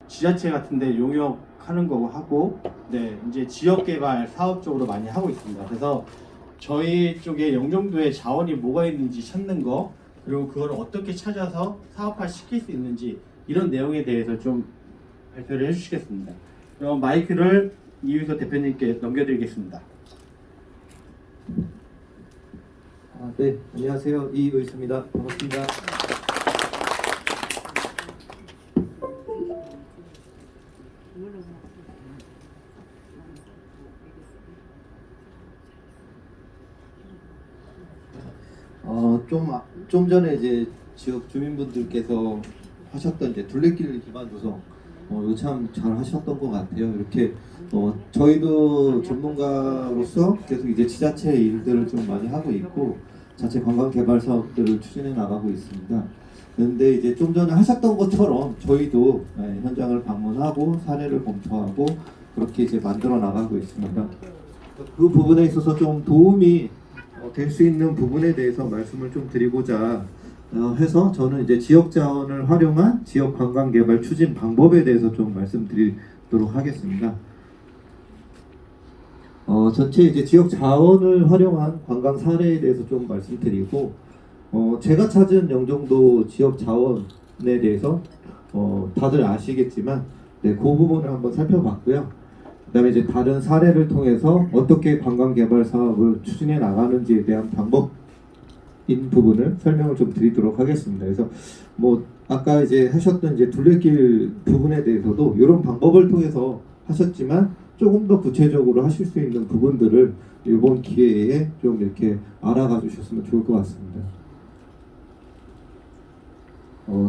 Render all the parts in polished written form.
지자체 같은데 용역하는 거고 하고, 네, 이제 지역 개발 사업 쪽으로 많이 하고 있습니다. 그래서 저희 쪽에 영종도에 자원이 뭐가 있는지 찾는 거, 그리고 그걸 어떻게 찾아서 사업화 시킬 수 있는지 이런 내용에 대해서 좀 발표를 해주시겠습니다. 그럼 마이크를 이유서 대표님께 넘겨드리겠습니다. 네, 안녕하세요. 이의수입니다. 반갑습니다. 좀 전에 이제 지역 주민분들께서 하셨던 이제 둘레길 기반 조성, 이거 참 잘 하셨던 것 같아요. 이렇게 저희도 전문가로서 계속 이제 지자체 일들을 좀 많이 하고 있고 자체 관광 개발 사업들을 추진해 나가고 있습니다. 그런데 이제 좀 전에 하셨던 것처럼 저희도 현장을 방문하고 사례를 검토하고 그렇게 이제 만들어 나가고 있습니다. 그 부분에 있어서 좀 도움이 될 수 있는 부분에 대해서 말씀을 좀 드리고자 해서 저는 이제 지역 자원을 활용한 지역 관광 개발 추진 방법에 대해서 좀 말씀드리도록 하겠습니다. 전체 이제 지역 자원을 활용한 관광 사례에 대해서 좀 말씀드리고 제가 찾은 영종도 지역 자원에 대해서 다들 아시겠지만 네, 그 부분을 한번 살펴봤고요. 그다음에 이제 다른 사례를 통해서 어떻게 관광 개발 사업을 추진해 나가는지에 대한 방법인 부분을 설명을 좀 드리도록 하겠습니다. 그래서 뭐 아까 이제 하셨던 이제 둘레길 부분에 대해서도 이런 방법을 통해서 하셨지만 조금 더 구체적으로 하실 수 있는 부분들을 이번 기회에 좀 이렇게 알아가 주셨으면 좋을 것 같습니다.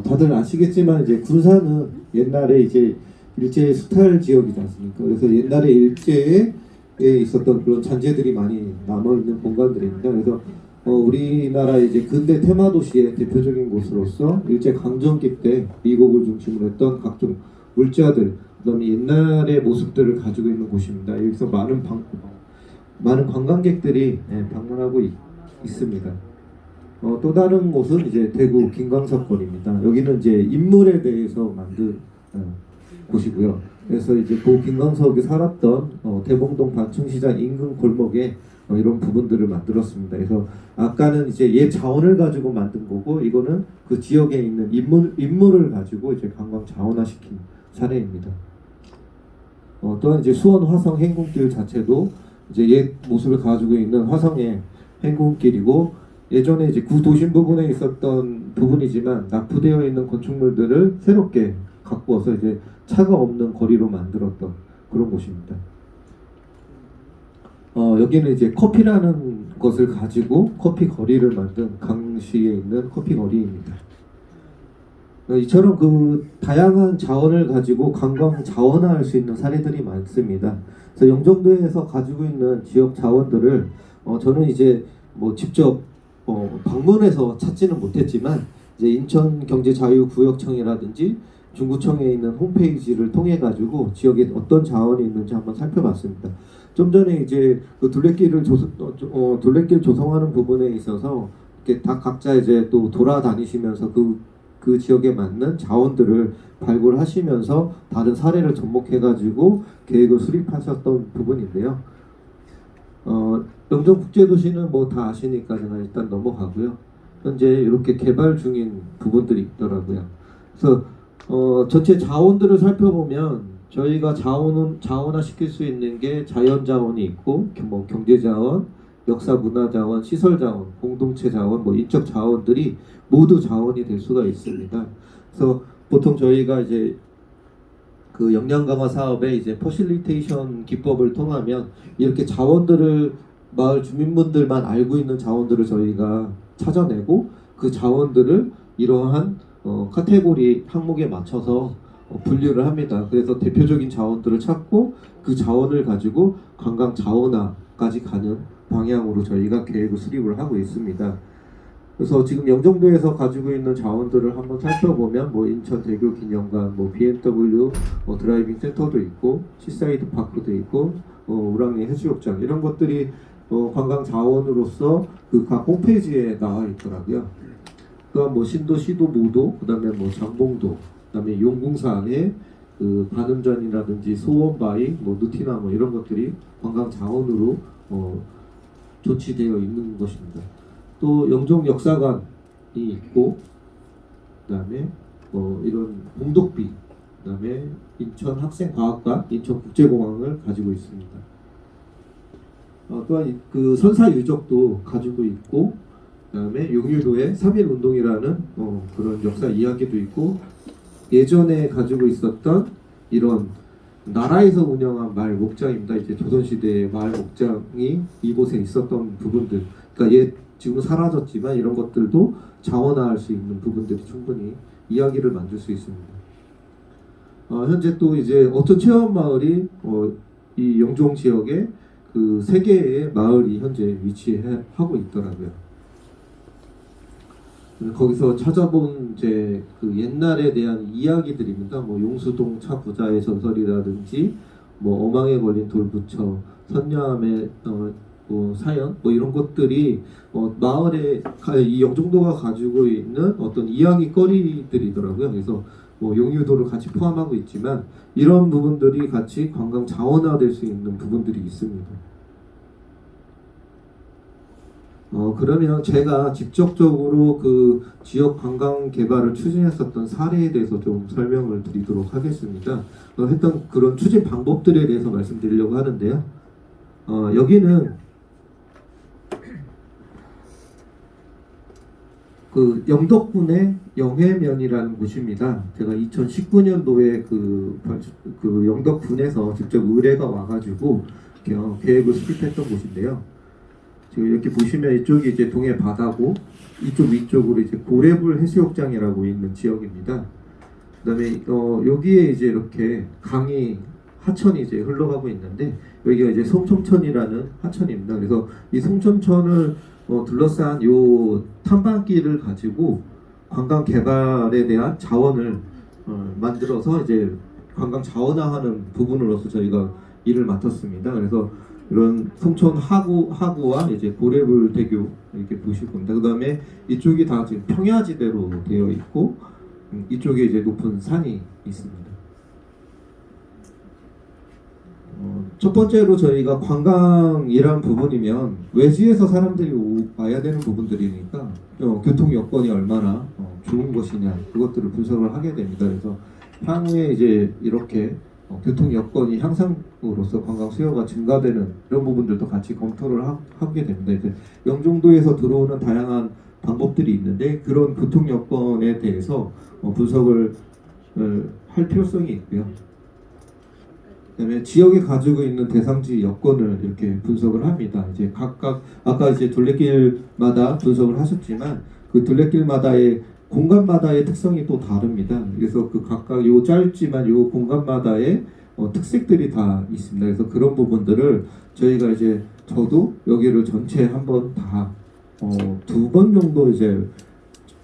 다들 아시겠지만 이제 군산은 옛날에 이제 일제 수탈 지역이지 않습니까? 그래서 옛날에 일제에 있었던 그런 잔재들이 많이 남아있는 공간들입니다. 그래서 우리나라 이제 근대 테마 도시의 대표적인 곳으로서 일제 강점기 때 미국을 중심으로 했던 각종 물자들, 그다음에 옛날의 모습들을 가지고 있는 곳입니다. 여기서 많은 관광객들이 방문하고 있습니다. 또 다른 곳은 이제 대구 김광석거리입니다. 여기는 이제 인물에 대해서 만든 곳이고요. 그래서 이제 고 김광석이 살았던 대봉동 반충시장 인근 골목에 이런 부분들을 만들었습니다. 그래서 아까는 이제 옛 자원을 가지고 만든 거고 이거는 그 지역에 있는 인물을 가지고 이제 관광 자원화시킨 사례입니다. 또한 이제 수원 화성 행군길 자체도 이제 옛 모습을 가지고 있는 화성의 행군길이고 예전에 이제 구도심 부분에 있었던 부분이지만 납부되어 있는 건축물들을 새롭게 갖고 와서 이제 차가 없는 거리로 만들었던 그런 곳입니다. 여기는 이제 커피라는 것을 가지고 커피 거리를 만든 강시에 있는 커피 거리입니다. 이처럼 그 다양한 자원을 가지고 관광 자원화할 수 있는 사례들이 많습니다. 그래서 영종도에서 가지고 있는 지역 자원들을 저는 이제 뭐 직접 방문해서 찾지는 못했지만 이제 인천경제자유구역청이라든지 중구청에 있는 홈페이지를 통해 가지고 지역에 어떤 자원이 있는지 한번 살펴봤습니다. 좀 전에 이제 그 둘레길 조성하는 부분에 있어서 이렇게 다 각자 이제 또 돌아다니시면서 그 지역에 맞는 자원들을 발굴하시면서 다른 사례를 접목해 가지고 계획을 수립하셨던 부분인데요. 영종국제도시는 뭐 다 아시니까 제가 일단 넘어가고요. 현재 이렇게 개발 중인 부분들이 있더라고요. 그래서 전체 자원들을 살펴보면 저희가 자원화 시킬 수 있는 게 자연 자원이 있고 뭐 경제 자원, 역사 문화 자원, 시설 자원, 공동체 자원, 뭐 인적 자원들이 모두 자원이 될 수가 있습니다. 그래서 보통 저희가 이제 그 역량 강화 사업의 이제 퍼실리테이션 기법을 통하면 이렇게 자원들을 마을 주민분들만 알고 있는 자원들을 저희가 찾아내고 그 자원들을 이러한 카테고리 항목에 맞춰서 분류를 합니다. 그래서 대표적인 자원들을 찾고 그 자원을 가지고 관광 자원화까지 가는 방향으로 저희가 계획을 수립을 하고 있습니다. 그래서 지금 영종도에서 가지고 있는 자원들을 한번 살펴보면 뭐 인천 대교 기념관, 뭐 BMW 드라이빙 센터도 있고 시사이드 파크도 있고 우랑리 해수욕장 이런 것들이 관광 자원으로서 그 각 홈페이지에 나와 있더라고요. 그다음 뭐 신도, 시도, 무도, 그다음에 뭐 장봉도, 그다음에 용궁사에 그 반음전이라든지 소원바위, 뭐 누티나 뭐 이런 것들이 관광 자원으로 조치되어 있는 것입니다. 또 영종 역사관이 있고, 그다음에 이런 공독비, 그다음에 인천 학생과학관, 인천국제공항을 가지고 있습니다. 또한 그 선사 유적도 가지고 있고, 그다음에 용유도의 3.1 운동이라는 그런 역사 이야기도 있고, 예전에 가지고 있었던 이런 나라에서 운영한 마을 목장입니다. 이제 조선시대의 마을 목장이 이곳에 있었던 부분들, 그러니까 지금 사라졌지만 이런 것들도 자원화할 수 있는 부분들이 충분히 이야기를 만들 수 있습니다. 현재 또 이제 어촌 체험 마을이 이 영종 지역에 그 세 개의 마을이 현재 위치하고 있더라고요. 거기서 찾아본 이제 그 옛날에 대한 이야기들입니다. 뭐 용수동 차 부자의 전설이라든지, 뭐 어망에 걸린 돌부처, 선녀함의 뭐 사연, 뭐 이런 것들이 마을에 이 영종도가 가지고 있는 어떤 이야기거리들이더라고요. 그래서 뭐 용유도를 같이 포함하고 있지만 이런 부분들이 같이 관광 자원화될 수 있는 부분들이 있습니다. 그러면 제가 직접적으로 그 지역 관광 개발을 추진했었던 사례에 대해서 좀 설명을 드리도록 하겠습니다. 했던 그런 추진 방법들에 대해서 말씀드리려고 하는데요. 여기는 그 영덕군의 영해면이라는 곳입니다. 제가 2019년도에 그 영덕군에서 직접 의뢰가 와가지고 계획을 수립했던 곳인데요. 지금 이렇게 보시면 이쪽이 이제 동해 바다고, 이쪽 위쪽으로 이제 고래불 해수욕장이라고 있는 지역입니다. 그다음에 여기에 이제 이렇게 강이 하천이 이제 흘러가고 있는데, 여기가 이제 송천천이라는 하천입니다. 그래서 이 송천천을 둘러싼 요 탐방길을 가지고 관광 개발에 대한 자원을 만들어서 이제 관광 자원화하는 부분으로서 저희가 일을 맡았습니다. 그래서 이런 송천 하구와 이제 고래불 대교 이렇게 보실 겁니다. 그 다음에 이쪽이 다 지금 평야지대로 되어 있고, 이쪽에 이제 높은 산이 있습니다. 첫 번째로 저희가 관광이란 부분이면 외지에서 사람들이 와야 되는 부분들이니까 교통 여건이 얼마나 좋은 것이냐, 그것들을 분석을 하게 됩니다. 그래서 향후에 이제 이렇게 교통 여건이 향상으로서 관광 수요가 증가되는 이런 부분들도 같이 검토를 하게 됩니다. 이제 영종도에서 들어오는 다양한 방법들이 있는데, 그런 교통 여건에 대해서 분석을 할 필요성이 있고요. 그다음에 지역이 가지고 있는 대상지 여건을 이렇게 분석을 합니다. 이제 각각 아까 이제 둘레길마다 분석을 하셨지만 그 둘레길마다의 공간마다의 특성이 또 다릅니다. 그래서 그 각각 요 짧지만 요 공간마다의 특색들이 다 있습니다. 그래서 그런 부분들을 저희가 이제 저도 여기를 전체 한번 다 2번 정도 이제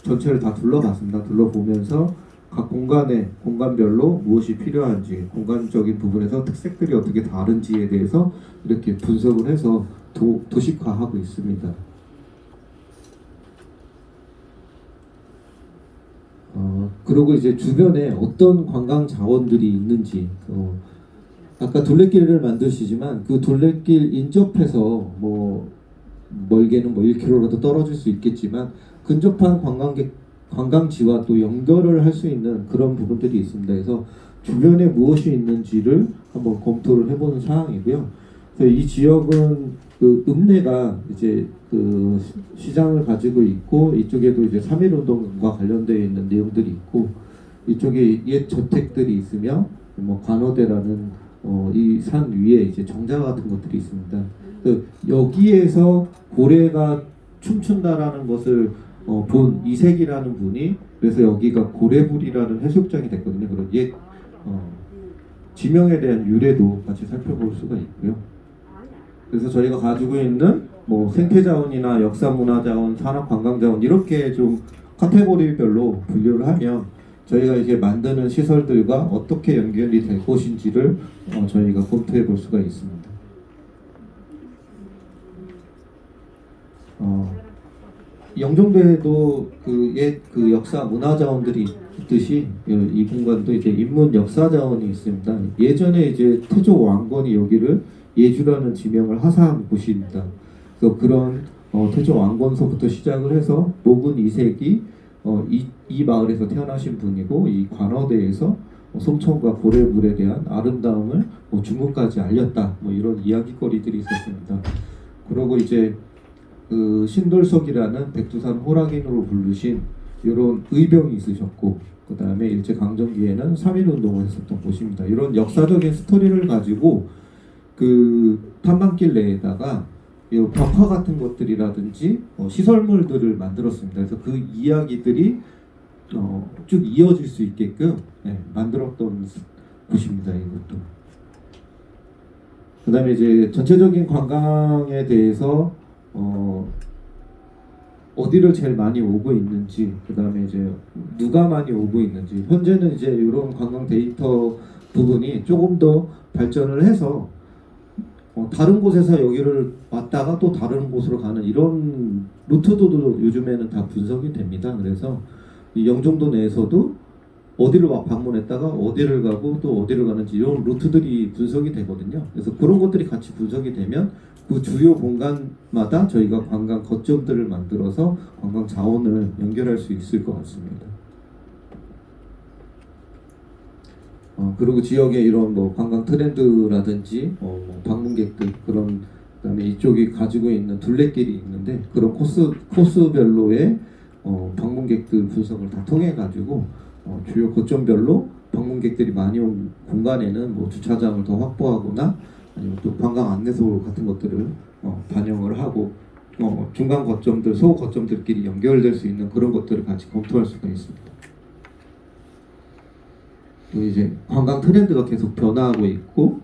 전체를 다 둘러봤습니다. 둘러보면서 각 공간별로 무엇이 필요한지, 공간적인 부분에서 특색들이 어떻게 다른지에 대해서 이렇게 분석을 해서 도식화하고 있습니다. 그리고 이제 주변에 어떤 관광 자원들이 있는지, 아까 둘레길을 만드시지만 그 둘레길 인접해서 뭐 멀게는 뭐 1km라도 떨어질 수 있겠지만 근접한 관광지와 또 연결을 할 수 있는 그런 부분들이 있습니다. 그래서 주변에 무엇이 있는지를 한번 검토를 해보는 사항이고요. 그래서 이 지역은 그 읍내가 이제 그 시장을 가지고 있고, 이쪽에도 이제 3.1 운동과 관련되어 있는 내용들이 있고, 이쪽에 옛 저택들이 있으며 뭐 관어대라는 이 산 위에 이제 정자 같은 것들이 있습니다. 여기에서 고래가 춤춘다라는 것을 본 이색이라는 분이, 그래서 여기가 고래불이라는 해수욕장이 됐거든요. 그런 옛 지명에 대한 유래도 같이 살펴볼 수가 있고요. 그래서 저희가 가지고 있는 뭐 생태자원이나 역사문화자원, 산업관광자원 이렇게 좀 카테고리별로 분류를 하면 저희가 이제 만드는 시설들과 어떻게 연결이 될 것인지를 저희가 검토해 볼 수가 있습니다. 영종도에도 그 옛 그 역사 문화 자원들이 있듯이 이 공간도 이제 인문 역사 자원이 있습니다. 예전에 이제 태조 왕건이 여기를 예주라는 지명을 하사한 곳입니다. 그래서 그런 태조 왕건서부터 시작을 해서 모근 2세기 이 마을에서 태어나신 분이고 이 관어대에서 송천과 고래물에 대한 아름다움을 중국까지 알렸다. 이런 이야기거리들이 있었습니다. 그리고 이제 그 신돌석이라는 백두산 호랑인으로 부르신 이런 의병이 있으셨고 그 다음에 일제 강점기에는 3.1운동을 했었던 곳입니다. 이런 역사적인 스토리를 가지고 그 탐방길 내에다가 이 벽화 같은 것들이라든지 시설물들을 만들었습니다. 그래서 그 이야기들이 쭉 이어질 수 있게끔 만들었던 곳입니다. 이것도. 그 다음에 이제 전체적인 관광에 대해서 어디를 제일 많이 오고 있는지, 그 다음에 이제 누가 많이 오고 있는지, 현재는 이제 이런 관광 데이터 부분이 조금 더 발전을 해서 다른 곳에서 여기를 왔다가 또 다른 곳으로 가는 이런 루트도 요즘에는 다 분석이 됩니다. 그래서 이 영종도 내에서도 어디를 방문했다가 어디를 가고 또 어디를 가는지 이런 루트들이 분석이 되거든요. 그래서 그런 것들이 같이 분석이 되면 그 주요 공간마다 저희가 관광 거점들을 만들어서 관광 자원을 연결할 수 있을 것 같습니다. 그리고 지역의 이런 관광 트렌드라든지 방문객들 그런 그다음에 이쪽이 가지고 있는 둘레길이 있는데 그런 코스별로의 방문객들 분석을 다 통해 가지고 주요 거점별로 방문객들이 많이 온 공간에는 주차장을 더 확보하거나 아니면 또 관광 안내소 같은 것들을 반영을 하고 중간 거점들, 소 거점들끼리 연결될 수 있는 그런 것들을 같이 검토할 수가 있습니다. 또 이제 관광 트렌드가 계속 변화하고 있고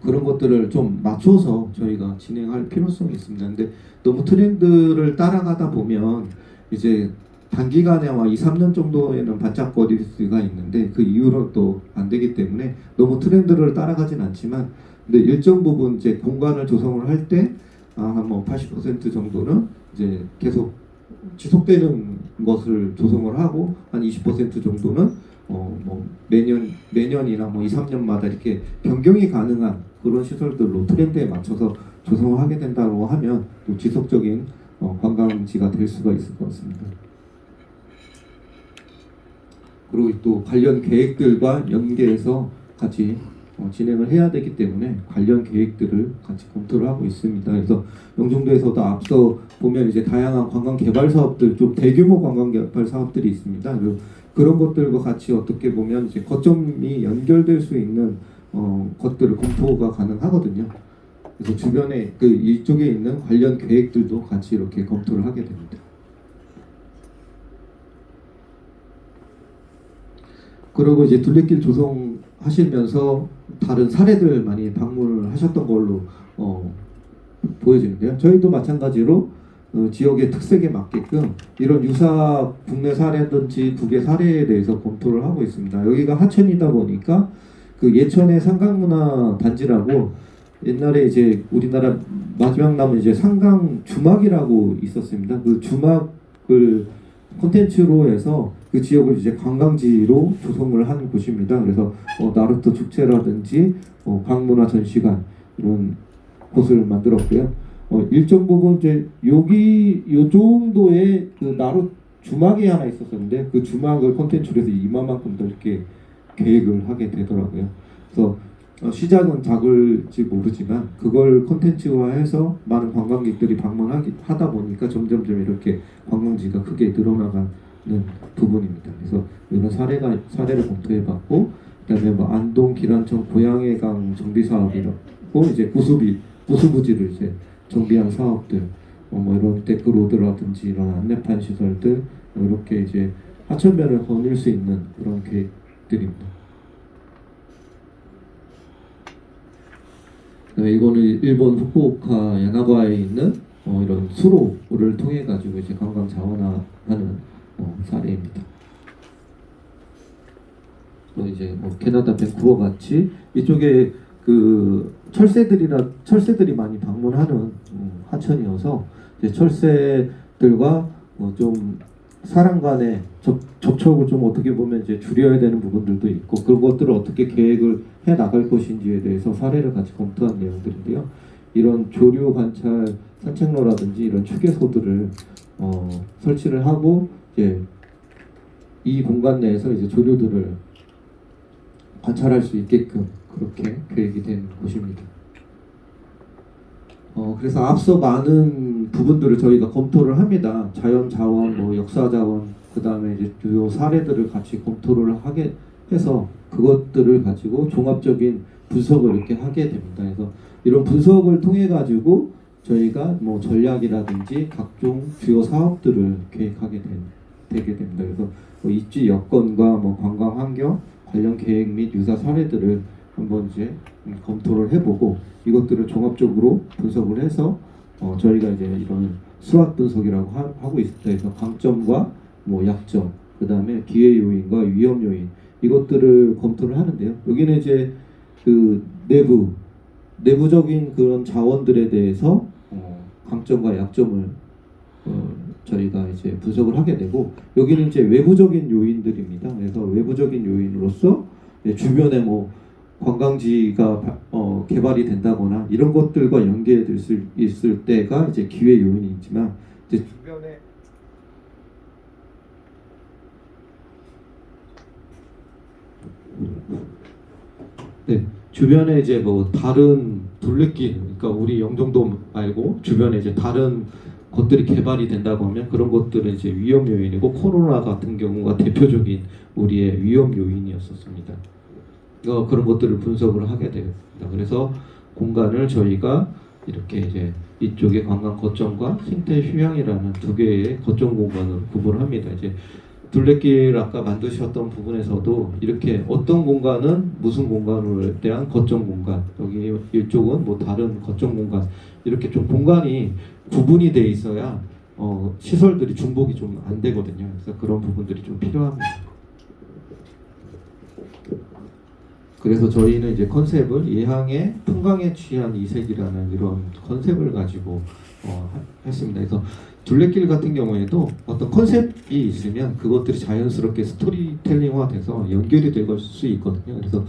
그런 것들을 좀 맞춰서 저희가 진행할 필요성이 있습니다. 근데 너무 트렌드를 따라가다 보면 이제 단기간에 아마 2, 3년 정도에는 반짝거릴 수가 있는데 그 이후로 또 안 되기 때문에 너무 트렌드를 따라가진 않지만 근데 일정 부분 이제 공간을 조성을 할 때 한 80% 정도는 이제 계속 지속되는 것을 조성을 하고 한 20% 정도는 매년이나 2, 3년마다 이렇게 변경이 가능한 그런 시설들로 트렌드에 맞춰서 조성을 하게 된다고 하면 또 지속적인 관광지가 될 수가 있을 것 같습니다. 그리고 또 관련 계획들과 연계해서 같이 진행을 해야 되기 때문에 관련 계획들을 같이 검토를 하고 있습니다. 그래서 영종도에서도 앞서 보면 이제 다양한 관광 개발 사업들, 좀 대규모 관광 개발 사업들이 있습니다. 그리고 그런 것들과 같이 어떻게 보면 이제 거점이 연결될 수 있는 것들을 검토가 가능하거든요. 그래서 주변에 그 이쪽에 있는 관련 계획들도 같이 이렇게 검토를 하게 됩니다. 그리고 이제 둘레길 조성하시면서 다른 사례들 많이 방문을 하셨던 걸로 보여지는데요. 저희도 마찬가지로 지역의 특색에 맞게끔 이런 유사 국내 사례든지 국외 사례에 대해서 검토를 하고 있습니다. 여기가 하천이다 보니까 그 예천의 상강문화 단지라고 옛날에 이제 우리나라 마지막 남은 이제 상강 주막이라고 있었습니다. 그 주막을 콘텐츠로 해서 그 지역을 이제 관광지로 조성을 한 곳입니다. 그래서 나루토 축제라든지 광문화 전시관 이런 곳을 만들었고요. 일정 부분 이제 여기 요 정도의 그 나루 주막이 하나 있었었는데 그 주막을 콘텐츠로 해서 이만큼 더 이렇게 계획을 하게 되더라고요. 그래서 시작은 작을지 모르지만 그걸 콘텐츠화해서 많은 관광객들이 방문하다 보니까 점점점 이렇게 관광지가 크게 늘어나가는 부분입니다. 그래서 이런 사례를 검토해봤고, 그다음에 안동 기란청 고양해강 정비 사업이라고 이제 부수부지를 이제 정비한 사업들, 이런 데크로드라든지 이런 안내판 시설들 이렇게 이제 하천변을 거닐 수 있는 그런 계획들입니다. 이거는 일본 후쿠오카 야나가와에 있는 이런 수로를 통해 가지고 이제 관광 자원화하는 사례입니다. 또 이제 캐나다 밴쿠버 같이 이쪽에 그 철새들이 많이 방문하는 하천이어서 이제 철새들과 좀 사람 간의 접촉을 좀 어떻게 보면 이제 줄여야 되는 부분들도 있고 그런 것들을 어떻게 계획을 해 나갈 것인지에 대해서 사례를 같이 검토한 내용들인데요. 이런 조류 관찰 산책로라든지 이런 휴게소들을 설치를 하고 이제 이 공간 내에서 이제 조류들을 관찰할 수 있게끔 그렇게 계획이 된 곳입니다. 그래서 앞서 많은 부분들을 저희가 검토를 합니다. 자연 자원, 뭐 역사 자원, 그 다음에 이제 주요 사례들을 같이 검토를 하게 해서 그것들을 가지고 종합적인 분석을 이렇게 하게 됩니다. 그래서 이런 분석을 통해 가지고 저희가 뭐 전략이라든지 각종 주요 사업들을 계획하게 되게 됩니다. 그래서 뭐 입지 여건과 뭐 관광 환경 관련 계획 및 유사 사례들을 한번 이제 검토를 해보고 이것들을 종합적으로 분석을 해서 저희가 이제 이런 수학 분석이라고 하고 있습니다. 그래서 강점과 뭐 약점, 그 다음에 기회 요인과 위험 요인 이것들을 검토를 하는데요. 여기는 이제 그 내부적인 그런 자원들에 대해서 강점과 약점을 저희가 이제 분석을 하게 되고 여기는 이제 외부적인 요인들입니다. 그래서 외부적인 요인으로서 주변에 뭐 관광지가 개발이 된다거나 이런 것들과 연계될 수 있을 때가 이제 기회 요인이 있지만 이제 주변에 이제 뭐 다른 둘레길, 그러니까 우리 영종도 말고 주변에 이제 다른 것들이 개발이 된다고 하면 그런 것들은 이제 위험 요인이고 코로나 같은 경우가 대표적인 우리의 위험 요인이었었습니다. 그런 것들을 분석을 하게 됩니다. 그래서 공간을 저희가 이렇게 이제 이쪽에 관광 거점과 생태 휴양이라는 두 개의 거점 공간으로 구분을 합니다. 이제 둘레길 아까 만드셨던 부분에서도 이렇게 어떤 공간은 무슨 공간에 대한 거점 공간, 여기 이쪽은 뭐 다른 거점 공간 이렇게 좀 공간이 구분이 돼 있어야 시설들이 중복이 좀 안 되거든요. 그래서 그런 부분들이 좀 필요합니다. 그래서 저희는 이제 컨셉을 예항의 풍광에 취한 이색이라는 이런 컨셉을 가지고 했습니다. 그래서 둘레길 같은 경우에도 어떤 컨셉이 있으면 그것들이 자연스럽게 스토리텔링화돼서 연결이 될 수 있거든요. 그래서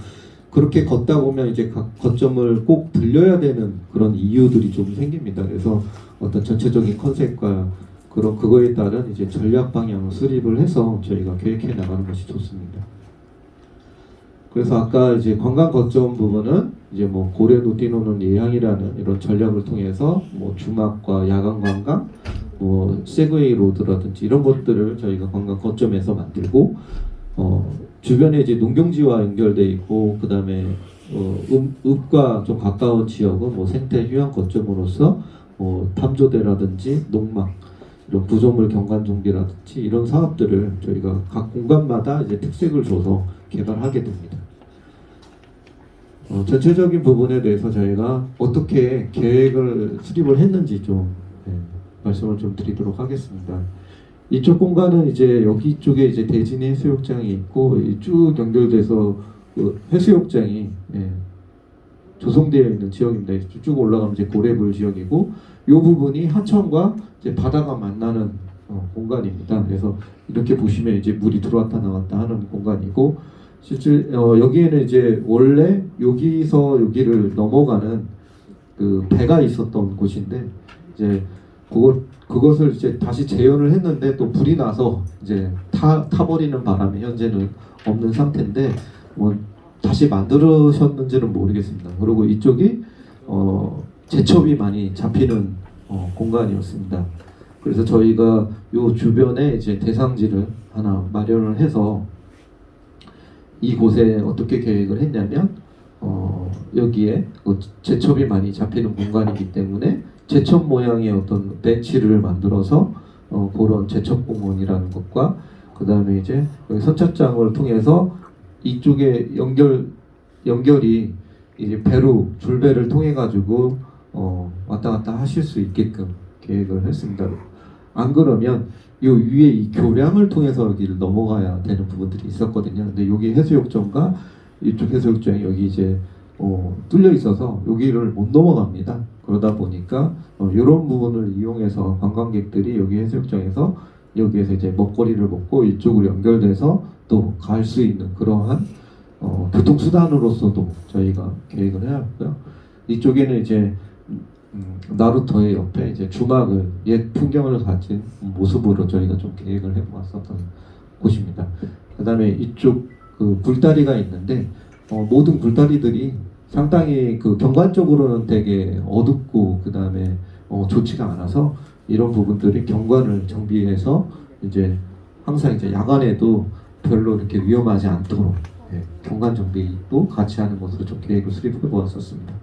그렇게 걷다 보면 이제 각 거점을 꼭 들려야 되는 그런 이유들이 좀 생깁니다. 그래서 어떤 전체적인 컨셉과 그거에 따른 이제 전략 방향을 수립을 해서 저희가 계획해 나가는 것이 좋습니다. 그래서 아까 이제 관광 거점 부분은 이제 뭐 고래 노띠노는 예향이라는 이런 전략을 통해서 뭐 주막과 야간 관광, 뭐 세그웨이 로드라든지 이런 것들을 저희가 관광 거점에서 만들고 주변에 이제 농경지와 연결돼 있고 그 다음에 읍과 좀 가까운 지역은 뭐 생태 휴양 거점으로서 탐조대라든지 농막 이런 구조물 경관 정비라든지 이런 사업들을 저희가 각 공간마다 이제 특색을 줘서 개발하게 됩니다. 전체적인 부분에 대해서 저희가 어떻게 계획을 수립을 했는지 좀 말씀을 좀 드리도록 하겠습니다. 이쪽 공간은 이제 여기 쪽에 이제 대진 해수욕장이 있고 쭉 연결돼서 그 해수욕장이 조성되어 있는 지역입니다. 쭉 올라가면 이제 고래불 지역이고 이 부분이 하천과 이제 바다가 만나는 공간입니다. 그래서 이렇게 보시면 이제 물이 들어왔다 나왔다 하는 공간이고 실제 여기에는 이제 원래 여기서 여기를 넘어가는 그 배가 있었던 곳인데 이제 그것을 이제 다시 재현을 했는데 또 불이 나서 이제 타버리는 바람에 현재는 없는 상태인데 뭐 다시 만들으셨는지는 모르겠습니다. 그리고 이쪽이 제첩이 많이 잡히는 공간이었습니다. 그래서 저희가 요 주변에 이제 대상지를 하나 마련을 해서 이곳에 어떻게 계획을 했냐면 여기에 제첩이 많이 잡히는 공간이기 때문에 제첩 모양의 어떤 벤치를 만들어서 그런 제첩공원이라는 것과 그 다음에 이제 여기 선착장을 통해서 이쪽에 연결이 이제 줄배를 통해 가지고 왔다 갔다 하실 수 있게끔 계획을 했습니다. 안 그러면 요 위에 이 교량을 통해서 여기를 넘어가야 되는 부분들이 있었거든요. 근데 여기 해수욕장과 이쪽 해수욕장이 여기 이제 뚫려 있어서 여기를 못 넘어갑니다. 그러다 보니까 이런 부분을 이용해서 관광객들이 여기 해수욕장에서 여기에서 이제 먹거리를 먹고 이쪽으로 연결돼서 또 갈 수 있는 그러한 교통수단으로서도 저희가 계획을 해왔고요. 이쪽에는 이제 나루터의 옆에 이제 주막을 옛 풍경을 가진 모습으로 저희가 좀 계획을 해보았었던 곳입니다. 그다음에 이쪽 그 불다리가 있는데 모든 불다리들이 상당히 그 경관적으로는 되게 어둡고 그다음에 좋지가 않아서 이런 부분들이 경관을 정비해서 이제 항상 이제 야간에도 별로 이렇게 위험하지 않도록 경관 정비도 같이 하는 것으로 좀 계획을 수립해 보았었습니다.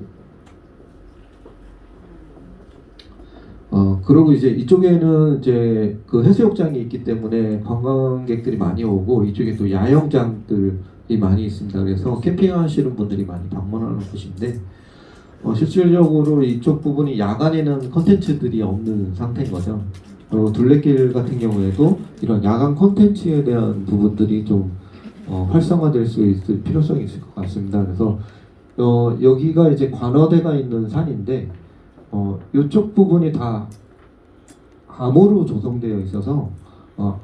그리고 이제 이쪽에는 이제 그 해수욕장이 있기 때문에 관광객들이 많이 오고 이쪽에 또 야영장들이 많이 있습니다. 그래서 캠핑하시는 분들이 많이 방문하는 곳인데 실질적으로 이쪽 부분이 야간에는 컨텐츠들이 없는 상태인 거죠. 둘레길 같은 경우에도 이런 야간 컨텐츠에 대한 부분들이 좀 활성화될 수 있을 필요성이 있을 것 같습니다. 그래서 여기가 이제 관어대가 있는 산인데 이쪽 부분이 다 암호로 조성되어 있어서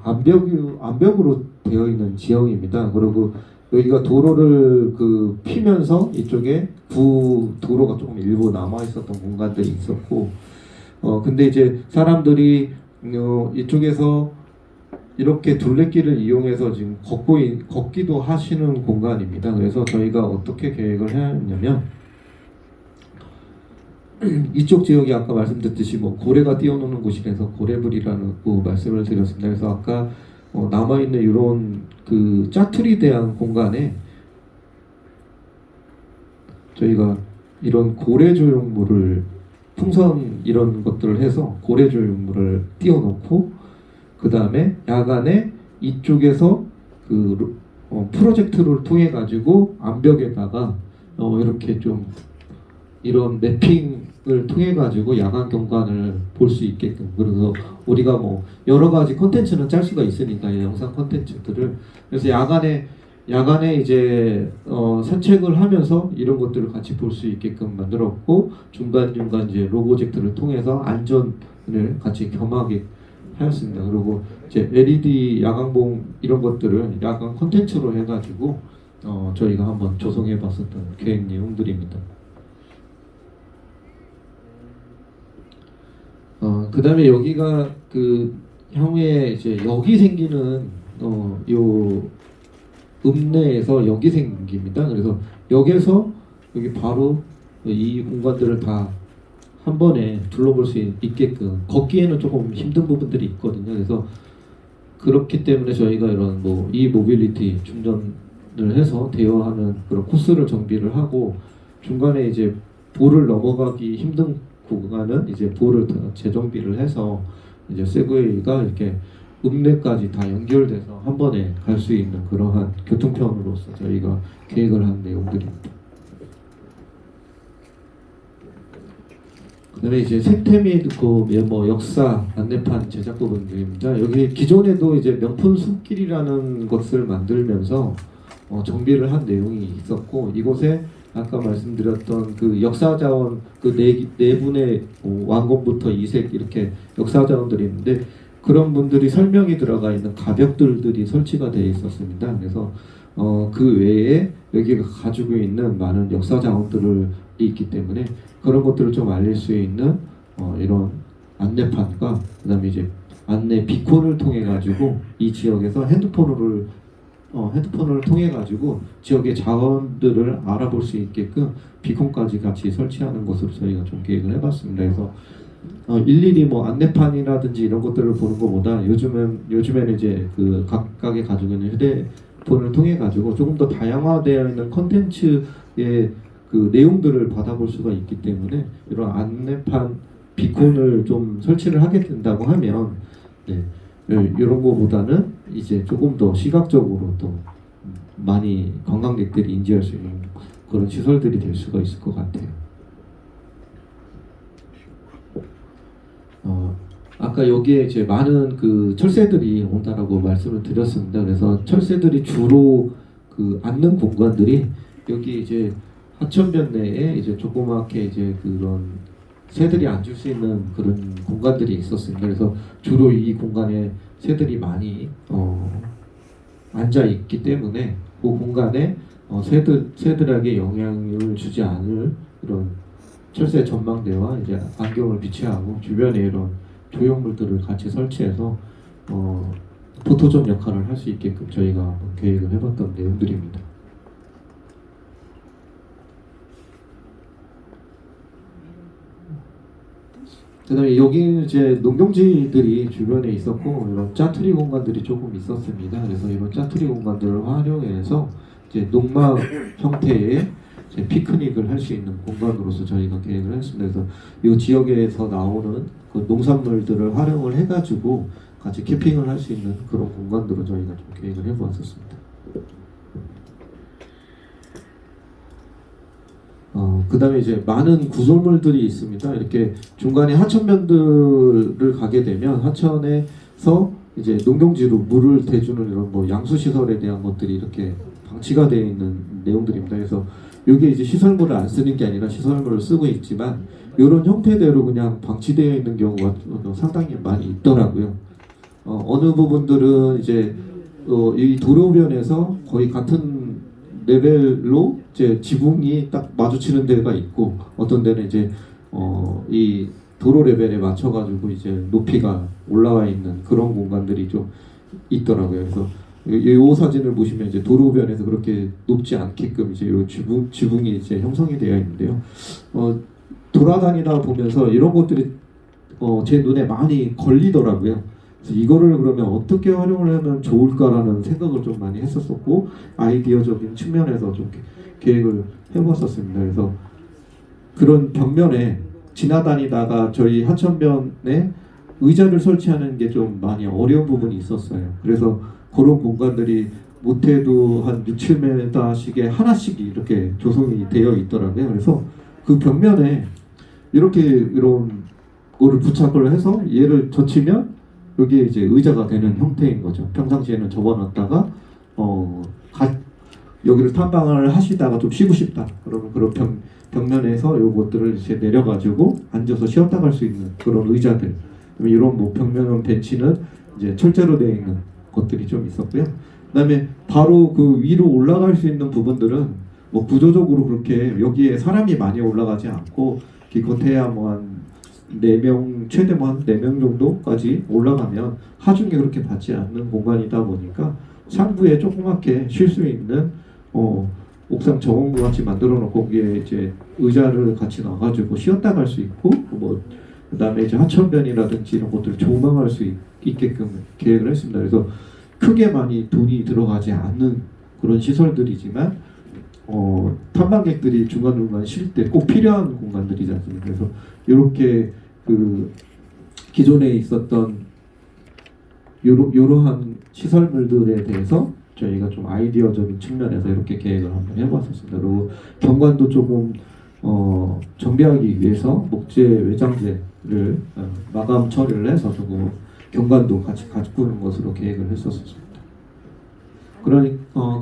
암벽으로 되어 있는 지형입니다. 그리고 여기가 도로를 그 피면서 이쪽에 도로가 조금 일부 남아 있었던 공간들이 있었고, 근데 이제 사람들이 이쪽에서 이렇게 둘레길을 이용해서 지금 걷기도 하시는 공간입니다. 그래서 저희가 어떻게 계획을 해야 했냐면 이쪽 지역이 아까 말씀드렸듯이 뭐 고래가 뛰어노는 곳이라서 고래불이라고 말씀을 드렸습니다. 그래서 아까 남아있는 이런 그 짜투리 대한 공간에 저희가 이런 고래조형물을 풍선 이런 것들을 해서 고래조형물을 띄워놓고 그 다음에 야간에 이쪽에서 그 프로젝트를 통해 가지고 암벽에다가 이렇게 좀 이런 매핑을 통해 가지고 야간 경관을 볼 수 있게끔, 그래서 우리가 뭐 여러 가지 콘텐츠는 짤 수가 있으니까 영상 콘텐츠들을, 그래서 야간에 이제 산책을 하면서 이런 것들을 같이 볼 수 있게끔 만들었고, 중간중간 이제 로보젝트를 통해서 안전을 같이 겸하게 하였습니다. 그리고 이제 LED 야광봉 이런 것들을 야간 콘텐츠로 해가지고 저희가 한번 조성해봤었던 계획 내용들입니다. 그 다음에 여기가 그 향후에 이제 역이 생기는 요 읍내에서 역이 생깁니다. 그래서 역에서 여기 바로 이 공간들을 다 한 번에 둘러볼 수 있게끔, 걷기에는 조금 힘든 부분들이 있거든요. 그래서 그렇기 때문에 저희가 이런 뭐 모빌리티 충전을 해서 대여하는 그런 코스를 정비를 하고, 중간에 이제 볼을 넘어가기 힘든 구간은 이제 볼을 재정비를 해서 이제 세그웨이가 이렇게 읍내까지 다 연결돼서 한 번에 갈 수 있는 그러한 교통편으로서 저희가 계획을 한 내용들입니다. 그다음에 이제 생태 및 뭐 역사 안내판 제작 부분들입니다. 여기 기존에도 이제 명품 숲길이라는 것을 만들면서 정비를 한 내용이 있었고, 이곳에 아까 말씀드렸던 그 역사자원 그 네 분의 왕건부터 이색 이렇게 역사자원들이 있는데, 그런 분들이 설명이 들어가 있는 가벽들이 설치가 되어 있었습니다. 그래서 그 외에 여기가 가지고 있는 많은 역사자원들이 있기 때문에 그런 것들을 좀 알릴 수 있는 이런 안내판과, 그다음에 이제 안내 비콘을 통해 가지고 이 지역에서 핸드폰을 통해 가지고 지역의 자원들을 알아볼 수 있게끔 비콘까지 같이 설치하는 것으로 저희가 좀 계획을 해봤습니다. 그래서 일일이 뭐 안내판이라든지 이런 것들을 보는 것보다 요즘에는 이제 그 각각의 가지고 있는 휴대폰을 통해 가지고 조금 더 다양화되어 있는 컨텐츠의 그 내용들을 받아볼 수가 있기 때문에 이런 안내판 비콘을 좀 설치를 하게 된다고 하면 이런 거보다는 이제 조금 더 시각적으로 또 많이 관광객들이 인지할 수 있는 그런 시설들이 될 수가 있을 것 같아요. 아까 여기에 이제 많은 그 철새들이 온다라고 말씀을 드렸습니다. 그래서 철새들이 주로 그 앉는 공간들이 여기 이제 하천변 내에 이제 조그맣게 이제 그런 새들이 앉을 수 있는 그런 공간들이 있었습니다. 그래서 주로 이 공간에 새들이 많이 앉아 있기 때문에 그 공간에 새들에게 영향을 주지 않을 이런 철새 전망대와 이제 안경을 비치하고 주변에 이런 조형물들을 같이 설치해서 포토존 역할을 할 수 있게끔 저희가 한번 계획을 해봤던 내용들입니다. 그다음에 여기는 이제 농경지들이 주변에 있었고 이런 짜투리 공간들이 조금 있었습니다. 그래서 이런 짜투리 공간들을 활용해서 이제 농막 형태의 이제 피크닉을 할 수 있는 공간으로서 저희가 계획을 했습니다. 그래서 이 지역에서 나오는 그 농산물들을 활용을 해가지고 같이 캠핑을 할 수 있는 그런 공간들로 저희가 좀 계획을 해보았었습니다. 그 다음에 이제 많은 구설물들이 있습니다. 이렇게 중간에 하천변들을 가게 되면 하천에서 이제 농경지로 물을 대주는 이런 뭐 양수시설에 대한 것들이 이렇게 방치가 되어 있는 내용들입니다. 그래서 이게 이제 시설물을 안 쓰는 게 아니라 시설물을 쓰고 있지만 이런 형태대로 그냥 방치되어 있는 경우가 상당히 많이 있더라고요. 어느 부분들은 이제 이 도로변에서 거의 같은 레벨로 이제 지붕이 딱 마주치는 데가 있고 어떤 데는 이제 이 도로 레벨에 맞춰가지고 이제 높이가 올라와 있는 그런 공간들이 좀 있더라고요. 그래서 이 사진을 보시면 이제 도로변에서 그렇게 높지 않게끔 이제 이 지붕이 이제 형성이 되어 있는데요. 돌아다니다 보면서 이런 것들이 제 눈에 많이 걸리더라고요. 그래서 이거를 그러면 어떻게 활용을 하면 좋을까라는 생각을 좀 많이 했었었고 아이디어적인 측면에서 좀 계획을 해봤었습니다. 그래서 그런 벽면에 지나다니다가 저희 하천변에 의자를 설치하는 게 좀 많이 어려운 부분이 있었어요. 그래서 그런 공간들이 못해도 한 6, 7m씩에 하나씩 이렇게 조성이 되어 있더라고요. 그래서 그 벽면에 이렇게 이런 거를 부착을 해서 얘를 젖히면 여기에 이제 의자가 되는 형태인 거죠. 평상시에는 접어놨다가 여기를 탐방을 하시다가 좀 쉬고 싶다. 그러면 그런 벽면에서 요것들을 이제 내려가지고 앉아서 쉬었다 갈 수 있는 그런 의자들. 이런 뭐 벽면 벤치는 이제 철제로 되어 있는 것들이 좀 있었고요. 그다음에 바로 그 위로 올라갈 수 있는 부분들은 뭐 구조적으로 그렇게 여기에 사람이 많이 올라가지 않고 기껏해야 뭐 한 4명 최대 뭐 한 4명 정도까지 올라가면 하중이 그렇게 받지 않는 공간이다 보니까 상부에 조그맣게 쉴 수 있는 옥상 정원과 같이 만들어 놓고 거기에 이제 의자를 같이 놔가지고 쉬었다 갈 수 있고 뭐 그다음에 이제 하천변이라든지 이런 것들을 조망할 수 있게끔 계획을 했습니다. 그래서 크게 많이 돈이 들어가지 않는 그런 시설들이지만 탐방객들이 중간중간 쉴 때 꼭 필요한 공간들이지 않습니까? 그래서 이렇게 그 기존에 있었던 이러한 시설물들에 대해서 저희가 좀 아이디어적인 측면에서 이렇게 계획을 한번 해봤었습니다. 그리고 경관도 조금 정비하기 위해서 목재 외장재를 마감 처리를 해서 조금 경관도 같이 가꾸는 것으로 계획을 했었습니다.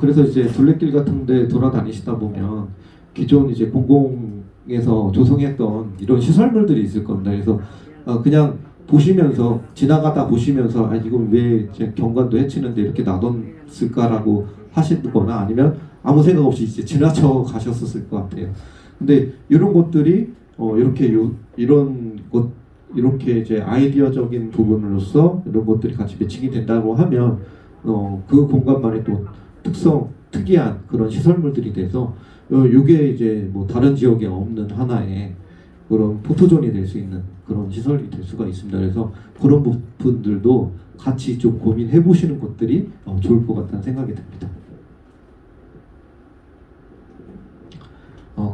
그래서 이제 둘레길 같은데 돌아다니시다 보면 기존 이제 공공에서 조성했던 이런 시설물들이 있을 겁니다. 그래서 그냥 보시면서 지나가다 보시면서 이건 왜 경관도 해치는데 이렇게 놔뒀을까라고 하시거나 아니면 아무 생각 없이 이제 지나쳐 가셨었을 것 같아요. 근데 이런 것들이 이렇게 이제 아이디어적인 부분으로서 이런 것들이 같이 매칭이 된다고 하면 그 공간만의 또 특이한 그런 시설물들이 돼서 이게 이제 뭐 다른 지역에 없는 하나의 그런 포토존이 될 수 있는 그런 시설이 될 수가 있습니다. 그래서 그런 부분들도 같이 좀 고민해 보시는 것들이 좋을 것 같다는 생각이 듭니다.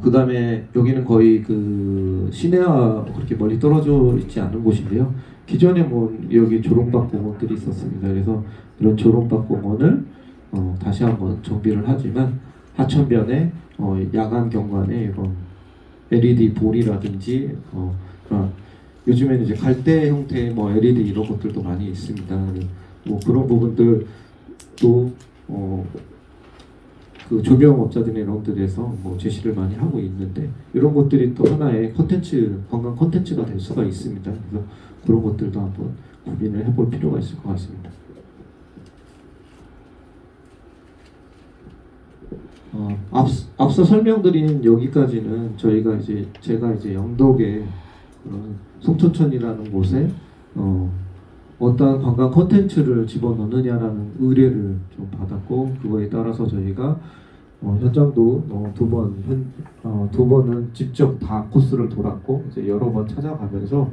그 다음에 여기는 거의 그 시내와 그렇게 멀리 떨어져 있지 않은 곳인데요. 기존에 뭐 여기 조롱박 공원들이 있었습니다. 그래서 이런 조롱박 공원을 다시 한번 정비를 하지만 하천변에 야간 경관에 이런 LED 볼이라든지 요즘에는 이제 갈대 형태의 뭐 LED 이런 것들도 많이 있습니다. 뭐 그런 부분들도 그 조명업자들이나 이런 데에서 뭐 제시를 많이 하고 있는데 이런 것들이 또 하나의 관광 콘텐츠가 될 수가 있습니다. 그래서 그런 것들도 한번 고민을 해볼 필요가 있을 것 같습니다. 앞서 설명드린 여기까지는 제가 이제 영덕의 그런 속초천이라는 곳에 어떤 관광 콘텐츠를 집어넣느냐라는 의뢰를 좀 받았고, 그거에 따라서 저희가 현장도 두 번은 직접 다 코스를 돌았고, 이제 여러 번 찾아가면서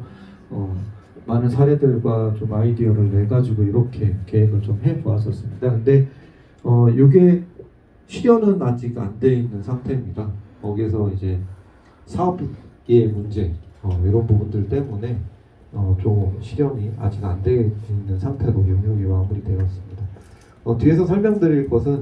많은 사례들과 좀 아이디어를 내 가지고 이렇게 계획을 좀 해보았었습니다. 근데 이게 실현은 아직 안 돼 있는 상태입니다. 거기서 이제 사업의 문제 이런 부분들 때문에 좀 실현이 아직 안 돼 있는 상태로 용역이 마무리되었습니다. 뒤에서 설명드릴 것은